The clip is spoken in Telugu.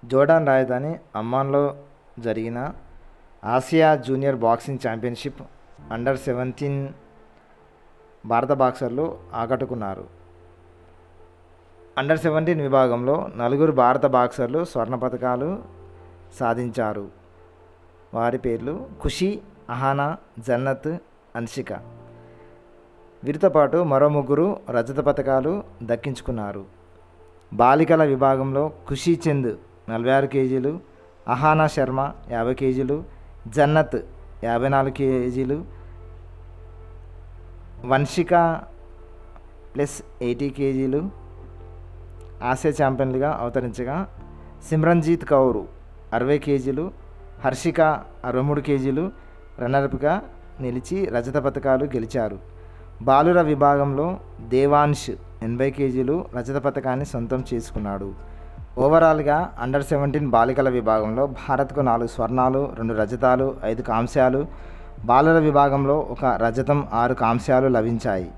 జోర్డాన్ రాజధాని అమ్మాన్లో జరిగిన ఆసియా జూనియర్ బాక్సింగ్ ఛాంపియన్షిప్ అండర్-17 భారత బాక్సర్లు ఆకట్టుకున్నారు. అండర్-17 విభాగంలో 4 భారత బాక్సర్లు స్వర్ణ పతకాలు సాధించారు. వారి పేర్లు ఖుషి, అహానా, జన్నత్, అన్షిక. వీరితో పాటు మరో 3 రజత పతకాలు దక్కించుకున్నారు. బాలికల విభాగంలో ఖుషీ చంద్ 46 కేజీలు, అహానా శర్మ 50 కేజీలు, జన్నత్ 54 కేజీలు, వన్షిక +80 కేజీలు ఆసియా ఛాంపియన్లుగా అవతరించగా, సిమ్రన్జీత్ కౌర్ 60 కేజీలు, హర్షిక 63 కేజీలు రన్నరప్గా నిలిచి రజత పతకాలు గెలిచారు. బాలుర విభాగంలో దేవాన్ష్ 80 కేజీలు రజత పతకాన్ని సొంతం చేసుకున్నాడు. ఓవరాల్గా అండర్-17 బాలికల విభాగంలో భారత్కు 4 స్వర్ణాలు, 2 రజతాలు, 5 కాంస్యాలు, బాలుర విభాగంలో 1 రజతం, 6 కాంస్యాలు లభించాయి.